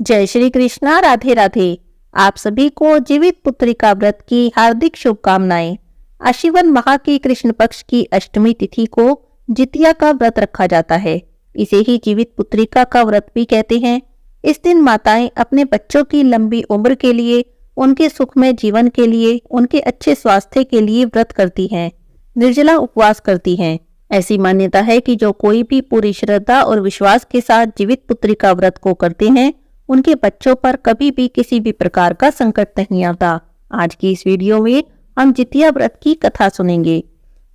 जय श्री कृष्णा। राधे राधे। आप सभी को जीवित पुत्रिका व्रत की हार्दिक शुभकामनाएं। आश्विन माह की कृष्ण पक्ष की अष्टमी तिथि को जितिया का व्रत रखा जाता है। इसे ही जीवित पुत्रिका का व्रत भी कहते हैं। इस दिन माताएं अपने बच्चों की लंबी उम्र के लिए, उनके सुखमय जीवन के लिए, उनके अच्छे स्वास्थ्य के लिए व्रत करती हैं, निर्जला उपवास करती हैं। ऐसी मान्यता है कि जो कोई भी पूरी श्रद्धा और विश्वास के साथ जीवित पुत्रिका व्रत को करते हैं, उनके बच्चों पर कभी भी किसी भी प्रकार का संकट नहीं आता। आज की इस वीडियो में हम जितिया व्रत की कथा सुनेंगे।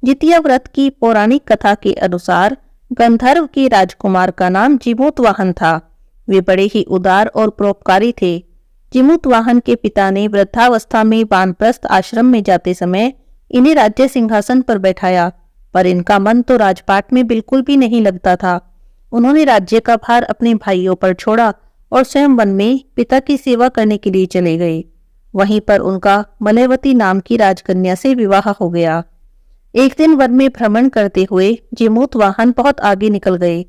जितिया व्रत की पौराणिक कथा के अनुसार गंधर्व के राजकुमार का नाम जिमूतवाहन था। वे बड़े ही उदार और परोपकारी थे। जिमूतवाहन के पिता ने वृद्धावस्था में वानप्रस्थ आश्रम में जाते समय इन्हें राज्य सिंहासन पर बैठाया, पर इनका मन तो राजपाट में बिल्कुल भी नहीं लगता था। उन्होंने राज्य का भार अपने भाइयों पर छोड़ा और स्वयं वन में पिता की सेवा करने के लिए चले गए। वहीं पर उनका मलयवती नाम की राजकन्या से विवाह हो गया। एक दिन वन में भ्रमण करते हुए जिमूतवाहन बहुत आगे निकल गए।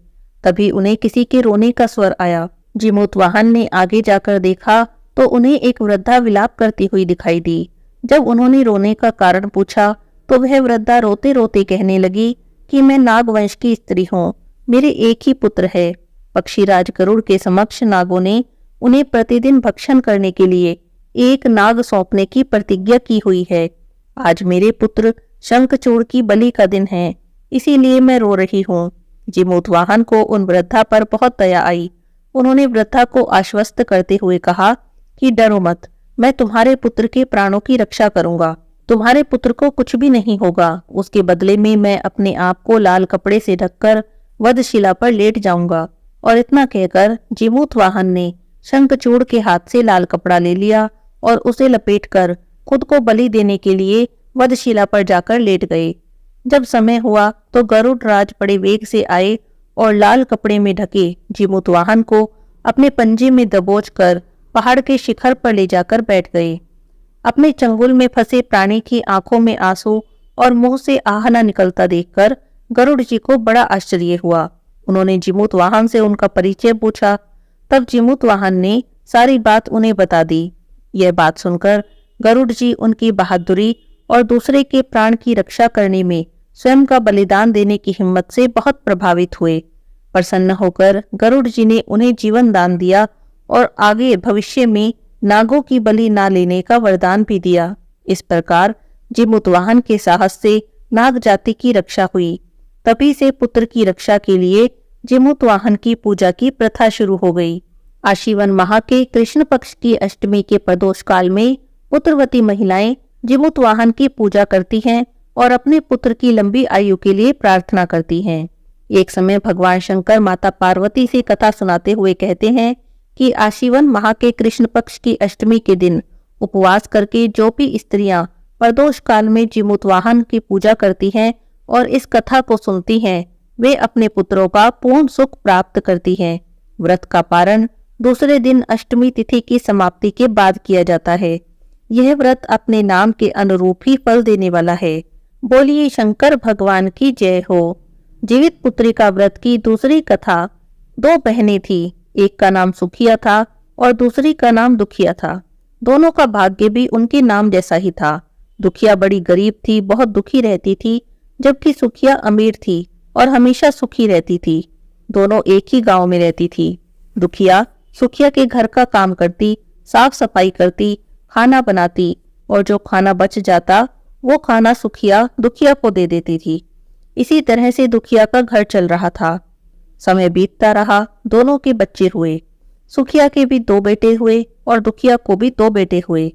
तभी उन्हें किसी के रोने का स्वर आया। जिमूतवाहन ने आगे जाकर देखा तो उन्हें एक वृद्धा विलाप करती हुई दिखाई दी। जब उन्होंने रोने का कारण पूछा तो वह वृद्धा रोते रोते कहने लगी कि मैं नागवंश की स्त्री हूँ, मेरे एक ही पुत्र है। पक्षीराज गरुड़ के समक्ष नागों ने उन्हें प्रतिदिन भक्षण करने के लिए एक नाग सौंपने की प्रतिज्ञा की हुई है। आज मेरे पुत्र शंखचूड़ की बलि का दिन है, इसीलिए मैं रो रही हूँ। जिमूतवाहन को उन वृद्धा पर बहुत दया आई। उन्होंने वृद्धा को आश्वस्त करते हुए कहा कि डरो मत, मैं तुम्हारे पुत्र के प्राणों की रक्षा करूंगा। तुम्हारे पुत्र को कुछ भी नहीं होगा। उसके बदले में मैं अपने आप को लाल कपड़े से ढककर वधशिला पर लेट जाऊंगा। और इतना कहकर जिमूतवाहन ने शंखचूड़ के हाथ से लाल कपड़ा ले लिया और उसे लपेटकर खुद को बलि देने के लिए वधशिला पर जाकर लेट गए। जब समय हुआ तो गरुड़ राज बड़े वेग से आए और लाल कपड़े में ढके जिमूतवाहन को अपने पंजे में दबोचकर पहाड़ के शिखर पर ले जाकर बैठ गए। अपने चंगुल में फंसे प्राणी की आंखों में आंसू और मुंह से आहना निकलता देखकर गरुड़ जी को बड़ा आश्चर्य हुआ। उन्होंने जिमूतवाहन से उनका परिचय पूछा। तब जिमूतवाहन ने सारी बात उन्हें बता दी। यह बात सुनकर गरुड़ जी उनकी बहादुरी और दूसरे के प्राण की रक्षा करने में स्वयं का बलिदान देने की हिम्मत से बहुत प्रभावित हुए। प्रसन्न होकर गरुड़ जी ने उन्हें जीवन दान दिया और आगे भविष्य में नागों की बलि ना लेने का वरदान भी दिया। इस प्रकार जिमूतवाहन के साहस से नाग जाति की रक्षा हुई। तभी से पुत्र की रक्षा के लिए जिमूतवाहन की पूजा की प्रथा शुरू हो गई। आश्विन माह के कृष्ण पक्ष की अष्टमी के प्रदोष काल में पुत्रवती महिलाएं जिमूतवाहन की पूजा करती हैं और अपने पुत्र की लंबी आयु के लिए प्रार्थना करती हैं। एक समय भगवान शंकर माता पार्वती से कथा सुनाते हुए कहते हैं कि आश्विन माह के कृष्ण पक्ष की अष्टमी के दिन उपवास करके जो भी स्त्रियां प्रदोष काल में जिमूतवाहन की पूजा करती हैं और इस कथा को सुनती हैं, वे अपने पुत्रों का पूर्ण सुख प्राप्त करती हैं। व्रत का पारण दूसरे दिन अष्टमी तिथि की समाप्ति के बाद किया जाता है। यह व्रत अपने नाम के अनुरूप ही फल देने वाला है। बोलिए शंकर भगवान की जय हो। जीवित पुत्रिका व्रत की दूसरी कथा। दो बहनें थी, एक का नाम सुखिया था और दूसरी का नाम दुखिया था। दोनों का भाग्य भी उनके नाम जैसा ही था। दुखिया बड़ी गरीब थी, बहुत दुखी रहती थी, जबकि सुखिया अमीर थी और हमेशा सुखी रहती थी। दोनों एक ही गांव में रहती थी। दुखिया सुखिया के घर का काम करती, साफ सफाई करती, खाना बनाती और जो खाना बच जाता वो खाना सुखिया दुखिया को दे देती थी। इसी तरह से दुखिया का घर चल रहा था। समय बीतता रहा, दोनों के बच्चे हुए। सुखिया के भी 2 बेटे हुए और दुखिया को भी 2 बेटे हुए।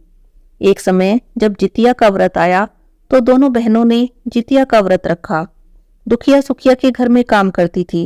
एक समय जब जितिया का व्रत आया तो दोनों बहनों ने जितिया का व्रत रखा। दुखिया सुखिया के घर में काम करती थी।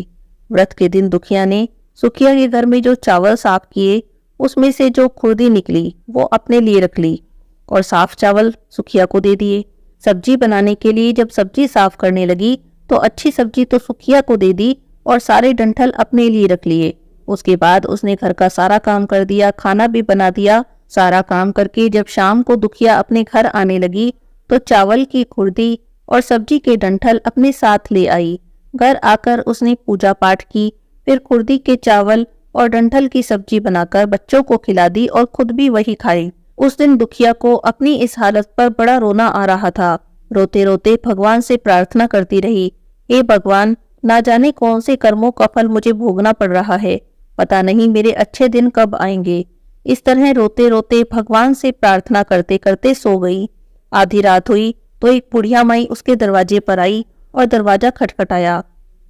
व्रत के दिन दुखिया ने सुखिया के घर में जो चावल साफ किए, उसमें से जो खुर्दी निकली वो अपने लिए रख ली और साफ चावल सुखिया को दे दिए। सब्जी बनाने के लिए जब सब्जी साफ करने लगी तो अच्छी सब्जी तो सुखिया को दे दी और सारे डंठल अपने लिए रख लिए। उसके बाद उसने घर का सारा काम कर दिया, खाना भी बना दिया। सारा काम करके जब शाम को दुखिया अपने घर आने लगी तो चावल की खुर्दी और सब्जी के डंठल अपने साथ ले आई। घर आकर उसने पूजा पाठ की, फिर खुर्दी के चावल और डंठल की सब्जी बनाकर बच्चों को खिला दी और खुद भी वही खाई। उस दिन दुखिया को अपनी इस हालत पर बड़ा रोना आ रहा था। रोते रोते भगवान से प्रार्थना करती रही, हे भगवान, ना जाने कौन से कर्मों का फल मुझे भोगना पड़ रहा है, पता नहीं मेरे अच्छे दिन कब आएंगे। इस तरह रोते रोते भगवान से प्रार्थना करते करते सो गई। आधी रात हुई तो एक बुढ़िया माई उसके दरवाजे पर आई और दरवाजा खटखटाया।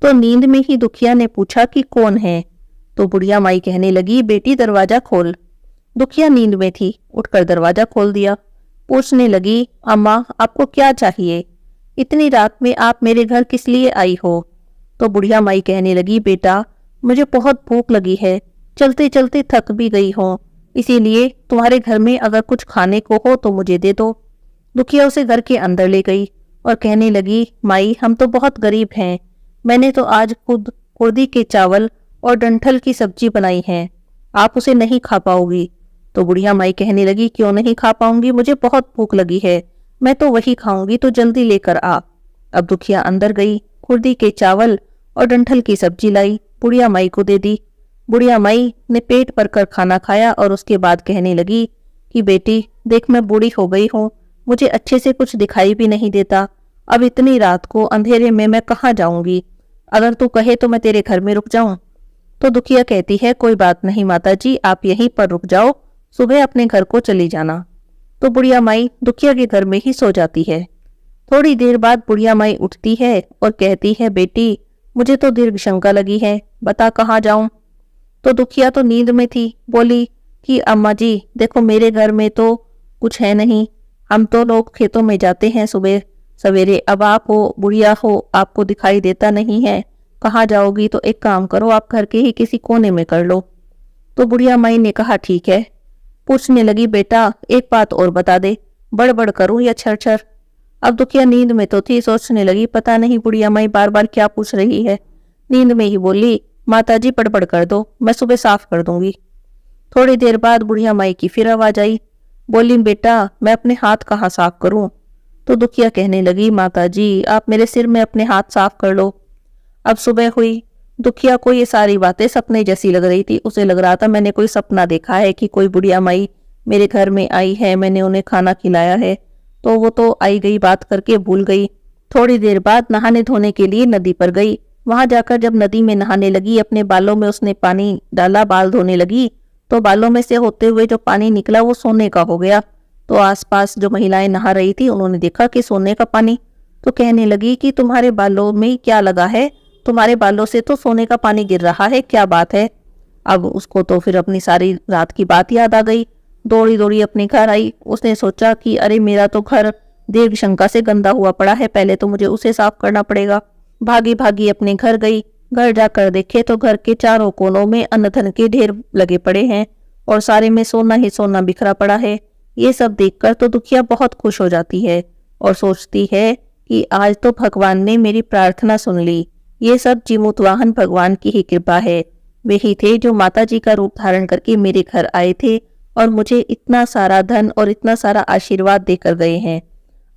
तो नींद में ही दुखिया ने पूछा कि कौन है। तो बुढ़िया माई कहने लगी, बेटी दरवाजा खोल। दुखिया नींद में थी, उठकर दरवाजा खोल दिया। पूछने लगी, अम्मा आपको क्या चाहिए? इतनी रात में आप मेरे घर किस लिए आई हो? तो बुढ़िया माई कहने लगी, बेटा मुझे बहुत भूख लगी है, चलते चलते थक भी गई हूँ, इसीलिए तुम्हारे घर में अगर कुछ खाने को हो तो मुझे दे दो। दुखिया उसे घर के अंदर ले गई और कहने लगी, माई हम तो बहुत गरीब हैं, मैंने तो आज खुद कुर्दी के चावल और डंठल की सब्जी बनाई है, आप उसे नहीं खा पाओगी। तो बुढ़िया माई कहने लगी, क्यों नहीं खा पाऊंगी, मुझे बहुत भूख लगी है, मैं तो वही खाऊंगी, तो जल्दी लेकर आ। अब दुखिया अंदर गई, कुर्दी के चावल और डंठल की सब्जी लाई, बुढ़िया माई को दे दी। बुढ़िया माई ने पेट भर कर खाना खाया और उसके बाद कहने लगी कि बेटी देख, मैं बूढ़ी हो गई हूँ, मुझे अच्छे से कुछ दिखाई भी नहीं देता, अब इतनी रात को अंधेरे में मैं कहाँ जाऊंगी, अगर तू कहे तो मैं तेरे घर में रुक जाऊं। तो दुखिया कहती है, कोई बात नहीं माताजी, आप यहीं पर रुक जाओ, सुबह अपने घर को चली जाना। तो बुढ़िया माई दुखिया के घर में ही सो जाती है। थोड़ी देर बाद बुढ़िया माई उठती है और कहती है, बेटी मुझे तो दीर्घ शंका लगी है, बता कहाँ जाऊं। तो दुखिया तो नींद में थी, बोली कि अम्मा जी देखो, मेरे घर में तो कुछ है नहीं, हम तो लोग खेतों में जाते हैं सुबह सवेरे, अब आप हो बुढ़िया हो, आपको दिखाई देता नहीं है, कहाँ जाओगी, तो एक काम करो आप घर के ही किसी कोने में कर लो। तो बुढ़िया माई ने कहा, ठीक है। पूछने लगी, बेटा एक बात और बता दे, बड़बड़ करूं या छर? अब दुखिया नींद में तो थी, सोचने लगी पता नहीं बुढ़िया माई बार बार क्या पूछ रही है। नींद में ही बोली, माताजी बड़बड़ कर दो, मैं सुबह साफ कर दूंगी। थोड़ी देर बाद बुढ़िया माई की फिर आवाज आई, बोली, बेटा मैं अपने हाथ कहाँ साफ करूं? तो दुखिया कहने लगी, माताजी आप मेरे सिर में अपने हाथ साफ कर लो। अब सुबह हुई, दुखिया को ये सारी बातें सपने जैसी लग रही थी, उसे लग रहा था मैंने कोई सपना देखा है कि कोई बुढ़िया माई मेरे घर में आई है, मैंने उन्हें खाना खिलाया है। तो वो तो आई गई बात करके भूल गई। थोड़ी देर बाद नहाने धोने के लिए नदी पर गई। वहां जाकर जब नदी में नहाने लगी, अपने बालों में उसने पानी डाला, बाल धोने लगी, तो बालों में से होते हुए जो पानी निकला वो सोने का हो गया। तो आसपास जो महिलाएं नहा रही थी उन्होंने देखा कि सोने का पानी, तो कहने लगी कि तुम्हारे बालों में क्या लगा है, तुम्हारे बालों से तो सोने का पानी गिर रहा है, क्या बात है। अब उसको तो फिर अपनी सारी रात की बात याद आ गई, दौड़ी दौड़ी अपने घर आई। उसने सोचा कि अरे मेरा तो घर दीर्घ शंका से गंदा हुआ पड़ा है, पहले तो मुझे उसे साफ करना पड़ेगा। भागी भागी अपने घर गई। घर जाकर देखे तो घर के चारों कोनों में अन्न धन के ढेर लगे पड़े हैं और सारे में सोना ही सोना बिखरा पड़ा है। ये सब देखकर तो दुखिया बहुत खुश हो जाती है और सोचती है कि आज तो भगवान ने मेरी प्रार्थना सुन ली। ये सब जीमूतवाहन भगवान की ही कृपा है, वे ही थे जो माताजी का रूप धारण करके मेरे घर आए थे और मुझे इतना सारा धन और इतना सारा आशीर्वाद देकर गए हैं।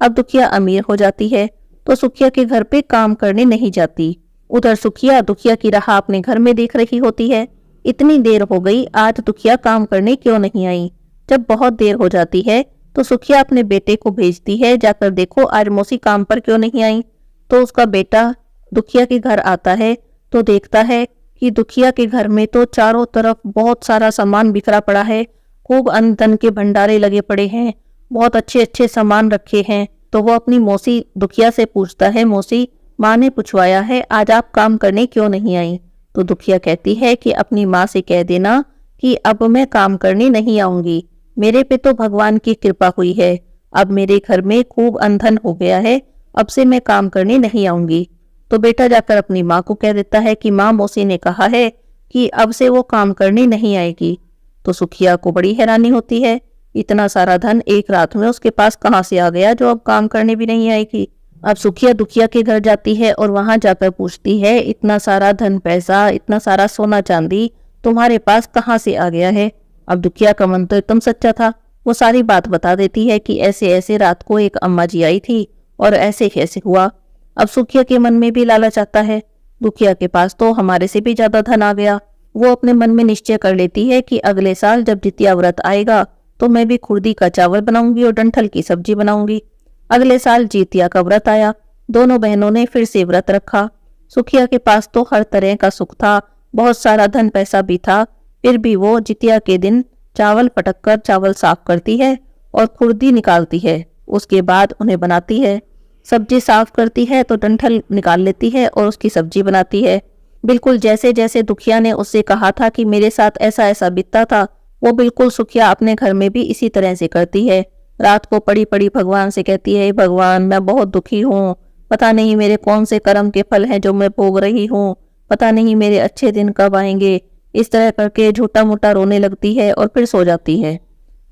अब दुखिया अमीर हो जाती है तो सुखिया के घर पे काम करने नहीं जाती। उधर सुखिया दुखिया की राह अपने घर में देख रही होती है। इतनी देर हो गई, आज दुखिया काम करने क्यों नहीं आई। जब बहुत देर हो जाती है तो सुखिया अपने बेटे को भेजती है, जाकर देखो आज मौसी काम पर क्यों नहीं आई। तो उसका बेटा दुखिया के घर आता है तो देखता है कि दुखिया के घर में तो चारों तरफ बहुत सारा सामान बिखरा पड़ा है, खूब अन्न धन के भंडारे लगे पड़े हैं, बहुत अच्छे अच्छे सामान रखे हैं। तो वो अपनी मौसी दुखिया से पूछता है, मौसी माँ ने पूछवाया है आज आप काम करने क्यों नहीं आई। तो दुखिया कहती है कि अपनी माँ से कह देना कि अब मैं काम करने नहीं आऊंगी, मेरे पे तो भगवान की कृपा हुई है, अब मेरे घर में खूब अन्न धन हो गया है, अब से मैं काम करने नहीं आऊंगी। तो बेटा जाकर अपनी माँ को कह देता है कि माँ मौसी ने कहा है कि अब से वो काम करने नहीं आएगी। तो सुखिया को बड़ी हैरानी होती है, इतना सारा धन एक रात में उसके पास कहाँ से आ गया जो अब काम करने भी नहीं आएगी। अब सुखिया दुखिया के घर जाती है और वहां जाकर पूछती है, इतना सारा धन पैसा, इतना सारा सोना चांदी तुम्हारे पास कहाँ से आ गया है। अब दुखिया का मन तो एकदम सच्चा था, वो सारी बात बता देती है कि ऐसे ऐसे रात को एक अम्मा जी आई थी और ऐसे कैसे हुआ। अब सुखिया के मन में भी लालच आता है, दुखिया के पास तो हमारे से भी ज्यादा धन आ गया, वो अपने मन में निश्चय कर लेती है कि अगले साल जब जितिया व्रत आएगा तो मैं भी खुर्दी का चावल बनाऊंगी और डंठल की सब्जी बनाऊंगी। अगले साल जितिया का व्रत आया। दोनों बहनों ने फिर से व्रत रखा। सुखिया के पास तो हर तरह का सुख था, बहुत सारा धन पैसा भी था, फिर भी वो जितिया के दिन चावल पटक कर चावल साफ करती है और खुर्दी निकालती है। उसके बाद उन्हें बनाती है। सब्जी साफ करती है तो डंठल निकाल लेती है और उसकी सब्जी बनाती है। बिल्कुल जैसे जैसे दुखिया ने उससे कहा था कि मेरे साथ ऐसा ऐसा बीतता था, वो बिल्कुल सुखिया अपने घर में भी इसी तरह से करती है। रात को पड़ी पड़ी भगवान से कहती है, भगवान मैं बहुत दुखी हूँ, पता नहीं मेरे कौन से कर्म के फल हैं जो मैं भोग रही हूँ, पता नहीं मेरे अच्छे दिन कब आएंगे। इस तरह करके झूठा मूठा रोने लगती है और फिर सो जाती है।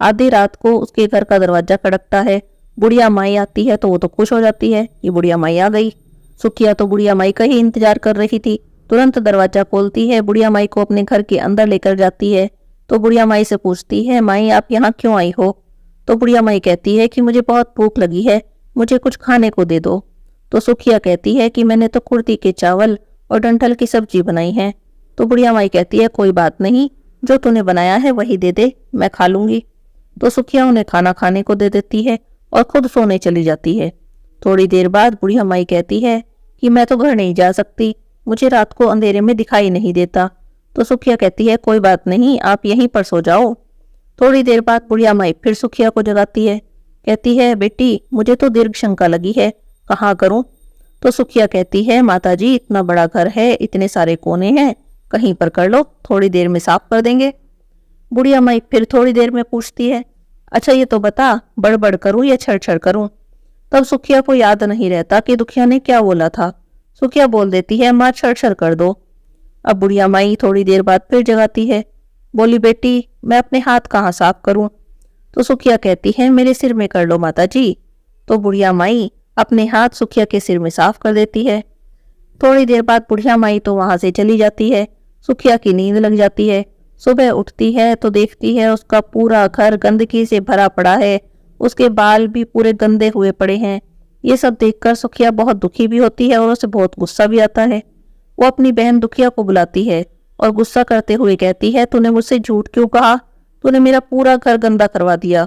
आधी रात को उसके घर का दरवाजा खड़कता है। बुढ़िया माई आती है तो वो तो खुश हो जाती है कि बुढ़िया माई आ गई। सुखिया तो बुढ़िया माई का ही इंतजार कर रही थी। तुरंत दरवाजा खोलती है, बुढ़िया माई को अपने घर के अंदर लेकर जाती है। तो बुढ़िया माई से पूछती है, माई आप यहाँ क्यों आई हो? तो बुढ़िया माई कहती है कि मुझे बहुत भूख लगी है, मुझे कुछ खाने को दे दो। तो सुखिया कहती है कि मैंने तो कुर्ती के चावल और डंठल की सब्जी बनाई है। तो बुढ़िया माई कहती है, कोई बात नहीं, जो तूने बनाया है वही दे दे, मैं खा लूंगी। तो सुखिया उन्हें खाना खाने को दे देती है और खुद सोने चली जाती है। थोड़ी देर बाद बुढ़िया माई कहती है कि मैं तो घर नहीं जा सकती, मुझे रात को अंधेरे में दिखाई नहीं देता। तो सुखिया कहती है, कोई बात नहीं, आप यहीं पर सो जाओ। थोड़ी देर बाद बुढ़िया माई फिर सुखिया को जगाती है। कहती है, बेटी मुझे तो दीर्घ शंका लगी है, कहाँ करूं? तो सुखिया कहती है, माताजी इतना बड़ा घर है, इतने सारे कोने हैं, कहीं पर कर लो, थोड़ी देर में साफ कर देंगे। बुढ़िया माई फिर थोड़ी देर में पूछती है, अच्छा ये तो बता, बड़बड़ करूं या छड़ करूं? तब सुखिया को याद नहीं रहता कि दुखिया ने क्या बोला था। सुखिया बोल देती है, माँ छड़ कर दो। अब बुढ़िया माई थोड़ी देर बाद फिर जगाती है। बोली, बेटी मैं अपने हाथ कहाँ साफ करूं? तो सुखिया कहती है, मेरे सिर में कर लो माताजी। तो बुढ़िया माई अपने हाथ सुखिया के सिर में साफ कर देती है। थोड़ी देर बाद बुढ़िया माई तो वहां से चली जाती है। सुखिया की नींद लग जाती है। सुबह उठती है तो देखती है उसका पूरा घर गंदगी से भरा पड़ा है, उसके बाल भी पूरे गंदे हुए पड़े हैं। ये सब देखकर सुखिया बहुत दुखी भी होती है और उसे बहुत गुस्सा भी आता है। वो अपनी बहन दुखिया को बुलाती है और गुस्सा करते हुए कहती है, तूने मुझसे झूठ क्यों कहा? तूने मेरा पूरा घर गंदा करवा दिया।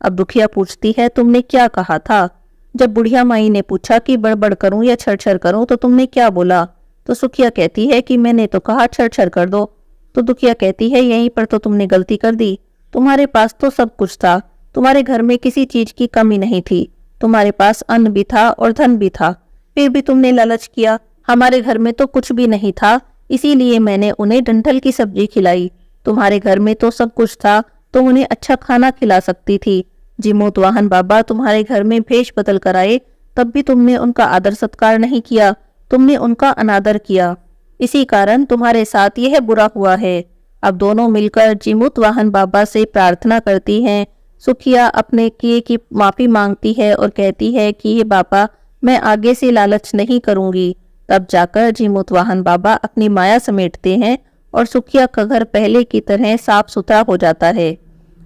अब दुखिया पूछती है, तुमने क्या कहा था? जब बुढ़िया माई ने पूछा कि बड़बड़ करूं या छड़ करूं तो तुमने क्या बोला? तो सुखिया कहती है कि मैंने तो कहा छड़ कर दो। तो दुखिया कहती है, यहीं पर तो तुमने गलती कर दी, तुम्हारे पास तो सब कुछ था, तुम्हारे घर में किसी चीज की कमी नहीं थी, तुम्हारे पास अन्न भी था और धन भी था, फिर भी तुमने लालच किया। हमारे घर में तो कुछ भी नहीं था, इसीलिए मैंने उन्हें डंठल की सब्जी खिलाई। तुम्हारे घर में तो सब कुछ था, तो उन्हें अच्छा खाना खिला सकती थी। जीमूतवाहन बाबा तुम्हारे घर में भेष बदल कर आए, तब भी तुमने उनका आदर सत्कार नहीं किया, तुमने उनका अनादर किया, इसी कारण तुम्हारे साथ यह बुरा हुआ है। अब दोनों मिलकर जीमूतवाहन बाबा से प्रार्थना करती हैं। सुखिया अपने किए की माफी मांगती है और कहती है कि ये बाबा मैं आगे से लालच नहीं करूंगी। तब जाकर जीमूतवाहन बाबा अपनी माया समेटते हैं और सुखिया का घर पहले की तरह साफ सुथरा हो जाता है।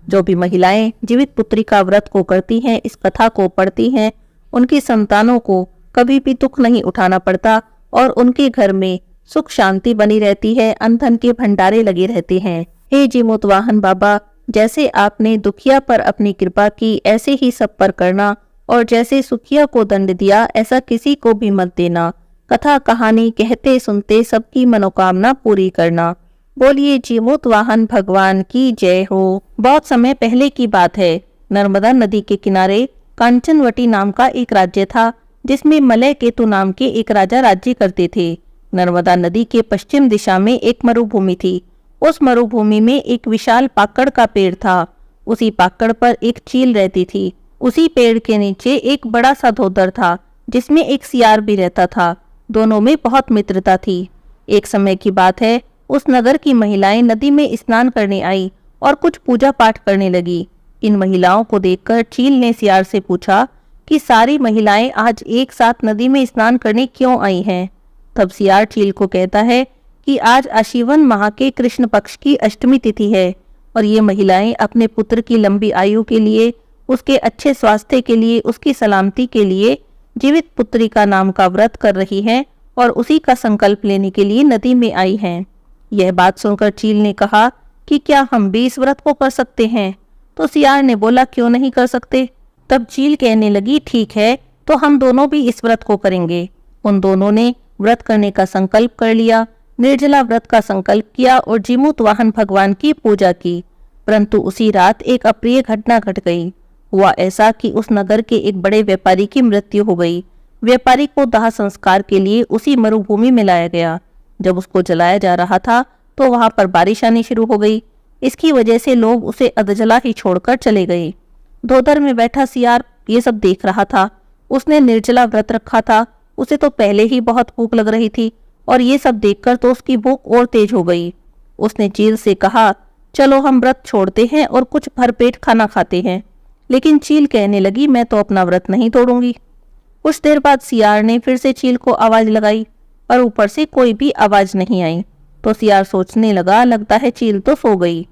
जो भी महिलाएं जीवित पुत्री का व्रत को करती हैं, इस कथा को पढ़ती हैं, उनकी संतानों को कभी भी दुख नहीं उठाना पड़ता और उनके घर में सुख शांति बनी रहती है, अन्न धन के भंडारे लगे रहते हैं। हे जीमूतवाहन बाबा, जैसे आपने दुखिया पर अपनी कृपा की, ऐसे ही सब पर करना, और जैसे सुखिया को दंड दिया ऐसा किसी को भी मत देना। कथा कहानी कहते सुनते सबकी मनोकामना पूरी करना। बोलिए जीमूतवाहन भगवान की जय हो। बहुत समय पहले की बात है। नर्मदा नदी के किनारे कांचनवटी नाम का एक राज्य था, जिसमें मलय केतु नाम के एक राजा राज्य करते थे। नर्मदा नदी के पश्चिम दिशा में एक मरुभूमि थी। उस मरुभूमि में एक विशाल पाकड़ का पेड़ था। उसी पाकड़ पर एक चील रहती थी। उसी पेड़ के नीचे एक बड़ा सा धोदर था, जिसमें एक सियार भी रहता था। दोनों में बहुत मित्रता थी। एक समय की बात है, उस नगर की महिलाएं नदी में स्नान करने आई और कुछ पूजा पाठ करने लगी। इन महिलाओं को देखकर चील ने सियार से पूछा कि सारी महिलाएं आज एक साथ नदी में स्नान करने क्यों आई हैं? तब सियार चील को कहता है कि आज आशीवन माह के कृष्ण पक्ष की अष्टमी तिथि है और ये महिलाएं अपने पुत्र की लंबी आयु के लिए, उसके अच्छे स्वास्थ्य के लिए, उसकी सलामती के लिए जीवित पुत्री का नाम का व्रत कर रही हैं और उसी का संकल्प लेने के लिए नदी में आई हैं। यह बात सुनकर चील ने कहा कि क्या हम भी इस व्रत को कर सकते हैं? तो सियार ने बोला, क्यों नहीं कर सकते? तब चील कहने लगी, ठीक है, तो हम दोनों भी इस व्रत को करेंगे। उन दोनों ने व्रत करने का संकल्प कर लिया, निर्जला व्रत का संकल्प किया और जीमूतवाहन भगवान की पूजा की। परंतु उसी रात एक अप्रिय घटना घट गई। हुआ ऐसा कि उस नगर के एक बड़े व्यापारी की मृत्यु हो गई। व्यापारी को दाह संस्कार के लिए उसी मरुभूमि में लाया गया। जब उसको जलाया जा रहा था तो वहां पर बारिश आनी शुरू हो गई। इसकी वजह से लोग उसे अधजला ही छोड़कर चले गए। धोदर में बैठा सियार ये सब देख रहा था। उसने निर्जला व्रत रखा था। उसे तो पहले ही बहुत भूख लग रही थी और ये सब देखकर तो उसकी भूख और तेज हो गई। उसने चील से कहा, चलो हम व्रत छोड़ते हैं और कुछ भरपेट खाना खाते हैं। लेकिन चील कहने लगी, मैं तो अपना व्रत नहीं तोड़ूंगी। कुछ देर बाद सियार ने फिर से चील को आवाज लगाई पर ऊपर से कोई भी आवाज नहीं आई। तो सियार सोचने लगा, लगता है चील तो सो गई।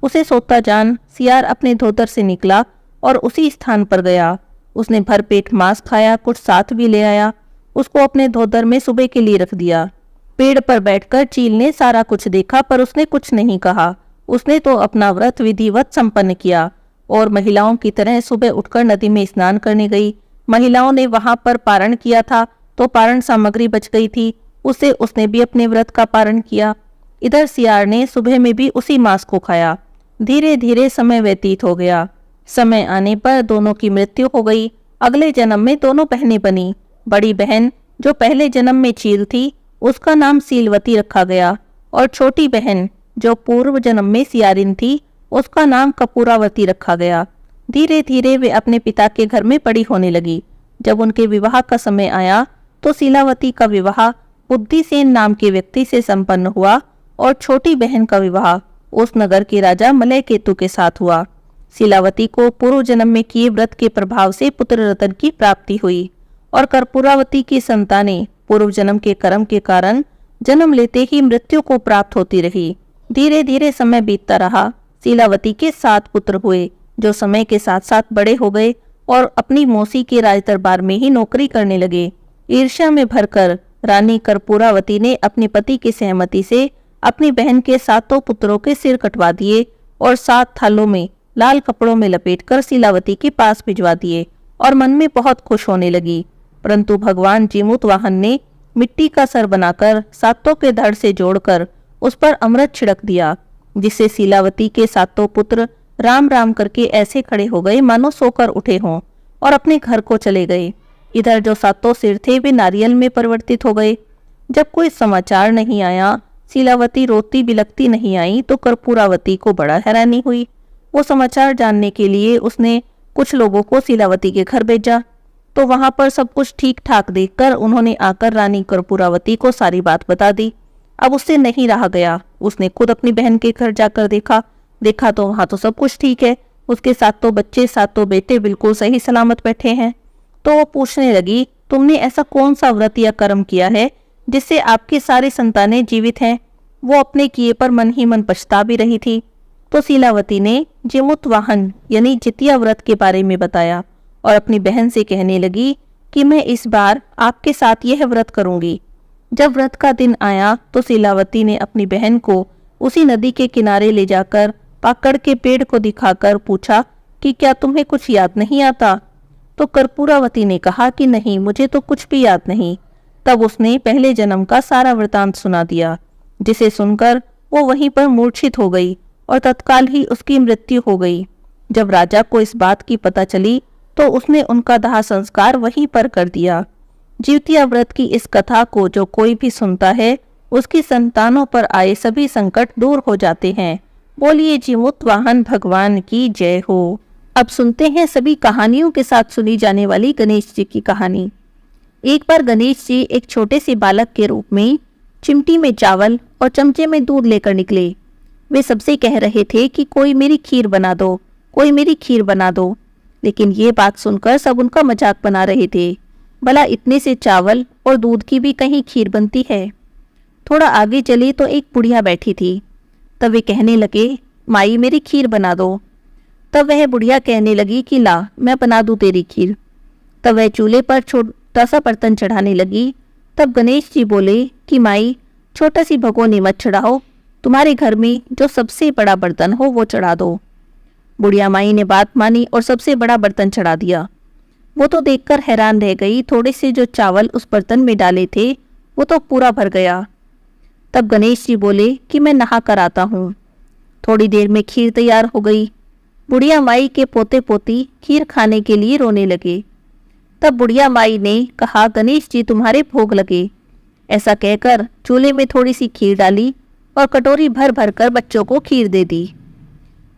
उसे सोता जान सियार अपने धोतर से निकला और उसी स्थान पर गया। उसने भरपेट मांस खाया, कुछ साथ भी ले आया। उसको अपने धोतर में सुबह के लिए रख दिया। पेड़ पर बैठकर चील ने सारा कुछ देखा पर उसने कुछ नहीं कहा। उसने तो अपना व्रत विधिवत संपन्न किया और महिलाओं की तरह सुबह उठकर नदी में स्नान करने गई। महिलाओं ने वहां पर पारण किया था तो पारण सामग्री बच गई थी, उससे उसने भी अपने व्रत का पारण किया। इधर सियार ने सुबह में भी उसी मांस को खाया। धीरे धीरे समय व्यतीत हो गया। समय आने पर दोनों की मृत्यु हो गई। अगले जन्म में दोनों बहनें बनी। बड़ी बहन जो पहले जन्म में चील थी उसका नाम सीलवती रखा गया और छोटी बहन जो पूर्व जन्म में सियारिन थी उसका नाम कपूरावती रखा गया। धीरे धीरे वे अपने पिता के घर में बड़ी होने लगी। जब उनके विवाह का समय आया तो सीलावती का विवाह बुद्धिसेन नाम के व्यक्ति से संपन्न हुआ और छोटी बहन का विवाह उस नगर के राजा मलयकेतु के साथ हुआ। सीलावती को पूर्व जन्म में किए व्रत के प्रभाव से पुत्र रतन की प्राप्ति हुई और कर्पूरावती की संतानें पूर्व जन्म के कर्म के कारण जन्म लेते ही मृत्यु को प्राप्त होती रही। धीरे धीरे समय बीतता रहा। सीलावती के 7 पुत्र हुए जो समय के साथ साथ बड़े हो गए और अपनी मौसी के राज दरबार में ही नौकरी करने लगे। ईर्ष्या में भरकर रानी कर्पूरावती ने अपने पति की सहमति से अपनी बहन के 7 पुत्रों के सिर कटवा दिए और 7 थालों में लाल कपड़ों में लपेटकर सीलावती के पास भिजवा दिए और मन में बहुत खुश होने लगी। परंतु भगवान जीमूतवाहन ने मिट्टी का सर बनाकर 7 के धड़ से जोड़कर उस पर अमृत छिड़क दिया, जिससे सीलावती के 7 पुत्र राम राम करके ऐसे खड़े हो गए मानो सोकर उठे हों और अपने घर को चले गए। इधर जो 7 सिर थे वे नारियल में परिवर्तित हो गए। जब कोई समाचार नहीं आया, सीलावती रोती बिलखती नहीं आई तो कर्पूरावती को बड़ा हैरानी हुई। वो समाचार जानने के लिए उसने कुछ लोगों को सीलावती के घर भेजा तो वहां पर सब कुछ ठीक ठाक देखकर उन्होंने आकर रानी कर्पूरावती को सारी बात बता दी। अब उससे नहीं रहा गया। उसने खुद अपनी बहन के घर जाकर देखा तो वहां तो सब कुछ ठीक है। उसके 7 बच्चे 7 बेटे बिल्कुल सही सलामत बैठे हैं। तो वो पूछने लगी, तुमने ऐसा कौन सा व्रत या कर्म किया है जिससे आपकी सारी संतानें जीवित हैं? वो अपने किए पर मन ही मन पछता भी रही थी। तो सीलावती ने जीमूतवाहन यानी जितिया व्रत के बारे में बताया और अपनी बहन से कहने लगी कि मैं इस बार आपके साथ यह व्रत करूंगी। जब व्रत का दिन आया तो सीलावती ने अपनी बहन को उसी नदी के किनारे ले जाकर पाकड़ के पेड़ को दिखाकर पूछा कि क्या तुम्हें कुछ याद नहीं आता? तो कर्पूरावती ने कहा कि नहीं, मुझे तो कुछ भी याद नहीं। तब उसने पहले जन्म का सारा वृतांत सुना दिया, जिसे सुनकर वो वहीं पर मूर्छित हो गई और तत्काल ही उसकी मृत्यु हो गई। जब राजा को इस बात की पता चली तो उसने उनका दाह संस्कार वहीं पर कर दिया। जितिया व्रत की इस कथा को जो कोई भी सुनता है उसकी संतानों पर आए सभी संकट दूर हो जाते हैं। बोलिए जीमूतवाहन भगवान की जय हो। अब सुनते हैं सभी कहानियों के साथ सुनी जाने वाली गणेश जी की कहानी। एक बार गणेश जी एक छोटे से बालक के रूप में चिमटी में चावल और चमचे में दूध लेकर निकले। वे सबसे कह रहे थे कि कोई मेरी खीर बना दो, कोई मेरी खीर बना दो। लेकिन ये बात सुनकर सब उनका मजाक बना रहे थे। भला इतने से चावल और दूध की भी कहीं खीर बनती है? थोड़ा आगे चली तो एक बुढ़िया बैठी थी। तब वे कहने लगे, माई मेरी खीर बना दो। तब वह बुढ़िया कहने लगी कि ला मैं बना दूं तेरी खीर। तब वह चूल्हे पर छोटा सा बर्तन चढ़ाने लगी। तब गणेश जी बोले कि माई छोटा सी भगोनी मत चढ़ाओ, तुम्हारे घर में जो सबसे बड़ा बर्तन हो वो चढ़ा दो। बुढ़िया माई ने बात मानी और सबसे बड़ा बर्तन चढ़ा दिया। वो तो देखकर हैरान रह गई, थोड़े से जो चावल उस बर्तन में डाले थे वो तो पूरा भर गया। तब गणेश जी बोले कि मैं नहा कर आता हूँ। थोड़ी देर में खीर तैयार हो गई। बुढ़िया माई के पोते पोती खीर खाने के लिए रोने लगे। तब बुढ़िया माई ने कहा, गणेश जी तुम्हारे भोग लगे। ऐसा कहकर चूल्हे में थोड़ी सी खीर डाली और कटोरी भर भर कर बच्चों को खीर दे दी।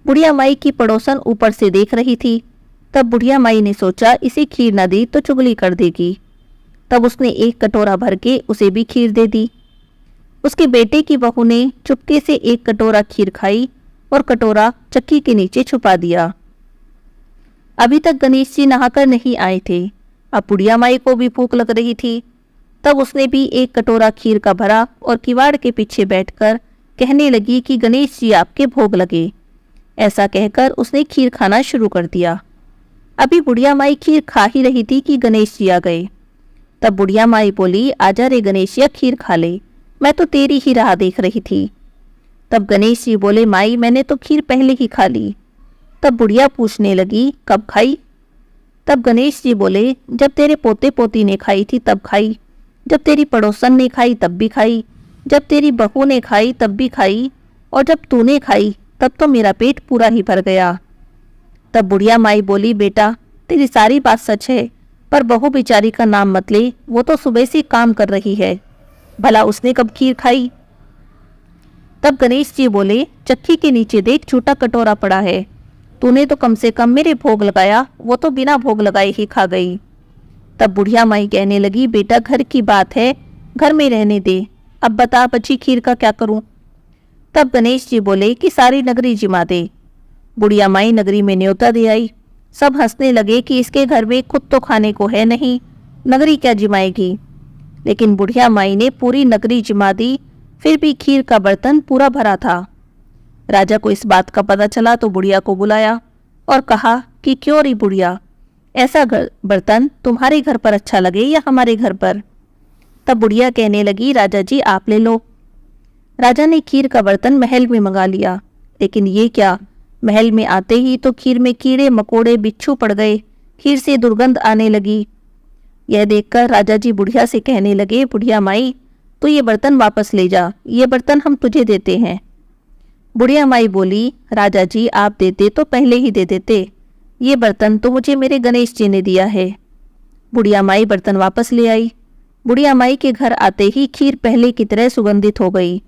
बुढ़िया माई की पड़ोसन ऊपर से देख रही थी। तब बुढ़िया माई ने सोचा इसे खीर न दी तो चुगली कर देगी। तब उसने एक कटोरा भर के उसे भी खीर दे दी। उसके बेटे की बहू ने चुपके से एक कटोरा खीर खाई और कटोरा चक्की के नीचे छुपा दिया। अभी तक गणेश जी नहाकर नहीं आए थे। अब बुढ़िया माई को भी भूख लग रही थी। तब उसने भी एक कटोरा खीर का भरा और किवाड़ के पीछे बैठकर कहने लगी कि गणेश जी आपके भोग लगे। ऐसा कहकर उसने खीर खाना शुरू कर दिया। अभी बुढ़िया माई खीर खा ही रही थी कि गणेश जी आ गए। तब बुढ़िया माई बोली, आजा रे गणेशिया खीर खा ले, मैं तो तेरी ही राह देख रही थी। तब गणेश जी बोले, माई मैंने तो खीर पहले ही खा ली। तब बुढ़िया पूछने लगी, कब खाई? तब गणेश जी बोले, जब तेरे पोते पोती ने खाई थी तब खाई, जब तेरी पड़ोसन ने खाई तब भी खाई, जब तेरी बहू ने खाई तब भी खाई, और जब तूने खाई तब तो मेरा पेट पूरा ही भर गया। तब बुढ़िया माई बोली, बेटा तेरी सारी बात सच है, पर बहू बेचारी का नाम मत ले, वो तो सुबह से काम कर रही है, भला उसने कब खीर खाई? तब गणेश जी बोले, चक्की के नीचे देख छोटा कटोरा पड़ा है, तूने तो कम से कम मेरे भोग लगाया, वो तो बिना भोग लगाए ही खा गई। तब बुढ़िया माई कहने लगी, बेटा घर की बात है, घर में रहने दे, अब बता बची खीर का क्या करूं? तब गणेश जी बोले कि सारी नगरी जिमा दे। बुढ़िया माई नगरी में न्योता दे आई। सब हंसने लगे कि इसके घर में खुद तो खाने को है नहीं, नगरी क्या जिमाएगी। लेकिन बुढ़िया माई ने पूरी नगरी जिमा दी, फिर भी खीर का बर्तन पूरा भरा था। राजा को इस बात का पता चला तो बुढ़िया को बुलाया और कहा कि क्यों री बुढ़िया, ऐसा बर्तन तुम्हारे घर पर अच्छा लगे या हमारे घर पर? तब बुढ़िया कहने लगी, राजा जी आप ले लो। राजा ने खीर का बर्तन महल में मंगा लिया, लेकिन ये क्या, महल में आते ही तो खीर में कीड़े मकोड़े बिच्छू पड़ गए, खीर से दुर्गंध आने लगी। यह देखकर राजा जी बुढ़िया से कहने लगे, बुढ़िया माई तो ये बर्तन वापस ले जा, ये बर्तन हम तुझे देते हैं। बुढ़िया माई बोली, राजा जी आप देते तो पहले ही दे देते, ये बर्तन तो मुझे मेरे गणेश जी ने दिया है। बुढ़िया माई बर्तन वापस ले आई। बुढ़िया माई के घर आते ही खीर पहले की तरह सुगंधित हो गई।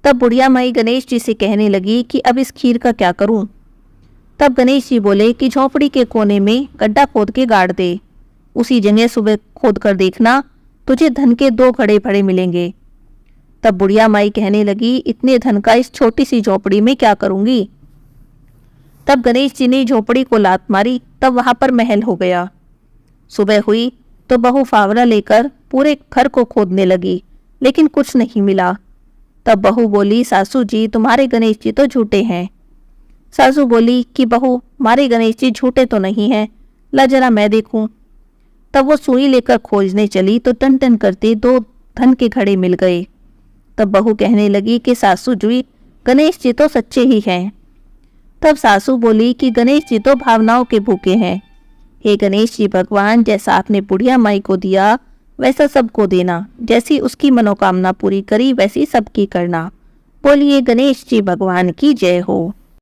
तब बुढ़िया माई गणेश जी से कहने लगी कि अब इस खीर का क्या करूं? तब गणेश जी बोले कि झोंपड़ी के कोने में गड्ढा खोद के गाड़ दे, उसी जगह सुबह खोद कर देखना, तुझे धन के 2 घड़े भरे मिलेंगे। तब बुढ़िया माई कहने लगी, इतने धन का इस छोटी सी झोपड़ी में क्या करूंगी? तब गणेश जी ने झोपड़ी को लात मारी, तब वहां पर महल हो गया। सुबह हुई तो बहू फावड़ा लेकर पूरे घर को खोदने लगी, लेकिन कुछ नहीं मिला। तब बहू बोली, सासू जी तुम्हारे गणेश जी तो झूठे हैं। सासू बोली कि बहू हमारे गणेश जी झूठे तो नहीं हैं, ला जरा मैं देखूं। तब वो सुई लेकर खोजने चली तो टन टन करते 2 धन के घड़े मिल गए। तब बहू कहने लगी कि सासू जी गणेश जी तो सच्चे ही हैं। तब सासू बोली कि गणेश जी तो भावनाओं के भूखे हैं। हे गणेश जी भगवान, जैसा आपने बुढ़िया माई को दिया वैसा सबको देना, जैसी उसकी मनोकामना पूरी करी वैसी सबकी करना। बोलिए गणेश जी भगवान की जय हो।